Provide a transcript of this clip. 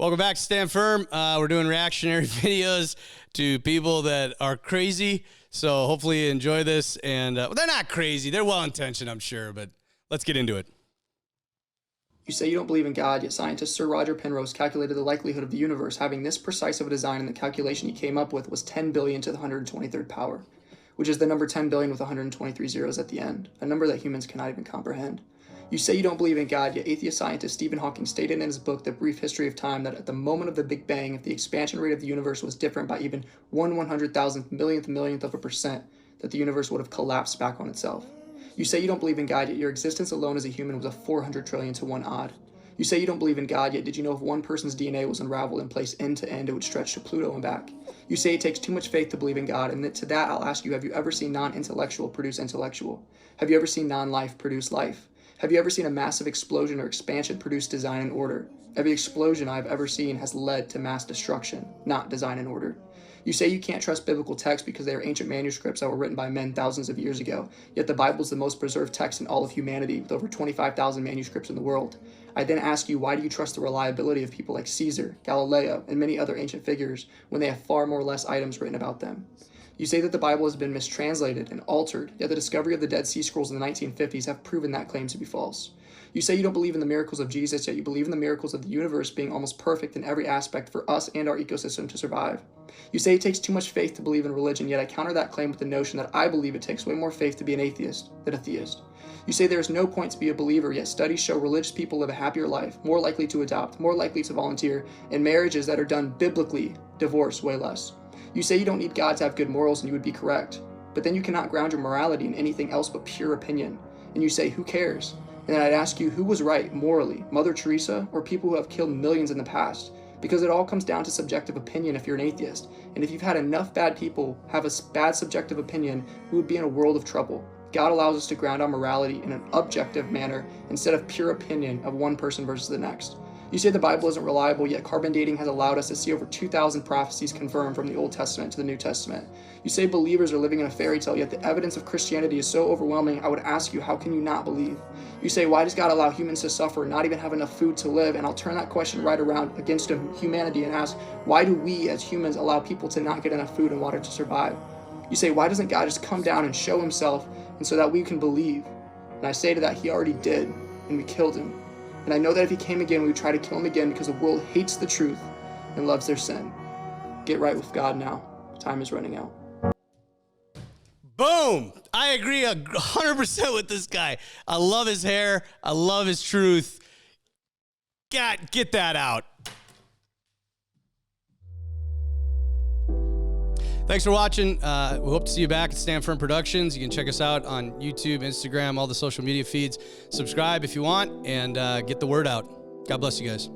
Welcome back to Stand Firm. We're doing reactionary videos to people that are crazy. So hopefully you enjoy this. And well, they're not crazy. They're well-intentioned, I'm sure. But let's get into it. You say you don't believe in God, yet scientist Sir Roger Penrose calculated the likelihood of the universe having this precise of a design, and the calculation he came up with was 10 billion to the 123rd power, which is the number 10 billion with 123 zeros at the end, a number that humans cannot even comprehend. You say you don't believe in God, yet atheist scientist Stephen Hawking stated in his book, The Brief History of Time, that at the moment of the Big Bang, if the expansion rate of the universe was different by even 1/100,000th millionth of a percent, that the universe would have collapsed back on itself. You say you don't believe in God, yet your existence alone as a human was a 400 trillion to 1 odd. You say you don't believe in God, yet did you know if one person's DNA was unraveled and placed end to end, it would stretch to Pluto and back? You say it takes too much faith to believe in God, and to that I'll ask you, have you ever seen non-intellectual produce intellectual? Have you ever seen non-life produce life? Have you ever seen a massive explosion or expansion produce design and order? Every explosion I've ever seen has led to mass destruction, not design and order. You say you can't trust biblical texts because they are ancient manuscripts that were written by men thousands of years ago, yet the Bible is the most preserved text in all of humanity with over 25,000 manuscripts in the world. I then ask you, why do you trust the reliability of people like Caesar, Galileo, and many other ancient figures when they have far more less items written about them? You say that the Bible has been mistranslated and altered, yet the discovery of the Dead Sea Scrolls in the 1950s have proven that claim to be false. You say you don't believe in the miracles of Jesus, yet you believe in the miracles of the universe being almost perfect in every aspect for us and our ecosystem to survive. You say it takes too much faith to believe in religion, yet I counter that claim with the notion that I believe it takes way more faith to be an atheist than a theist. You say there is no point to be a believer, yet studies show religious people live a happier life, more likely to adopt, more likely to volunteer, and marriages that are done biblically divorce way less. You say you don't need God to have good morals, and you would be correct. But then you cannot ground your morality in anything else but pure opinion. And you say, who cares? And then I'd ask you, who was right morally, Mother Teresa or people who have killed millions in the past? Because it all comes down to subjective opinion if you're an atheist. And if you've had enough bad people have a bad subjective opinion, we would be in a world of trouble. God allows us to ground our morality in an objective manner instead of pure opinion of one person versus the next. You say the Bible isn't reliable, yet carbon dating has allowed us to see over 2,000 prophecies confirmed from the Old Testament to the New Testament. You say believers are living in a fairy tale, yet the evidence of Christianity is so overwhelming, I would ask you, how can you not believe? You say, why does God allow humans to suffer and not even have enough food to live? And I'll turn that question right around against humanity and ask, why do we as humans allow people to not get enough food and water to survive? You say, why doesn't God just come down and show himself and so that we can believe? And I say to that, he already did, and we killed him. And I know that if he came again, we would try to kill him again because the world hates the truth and loves their sin. Get right with God now. Time is running out. Boom! I agree 100% with this guy. I love his hair. I love his truth. God, get that out. Thanks for watching. We hope to see you back at Stand Firm Productions. You can check us out on YouTube, Instagram, all the social media feeds. Subscribe if you want, and get the word out. God bless you guys.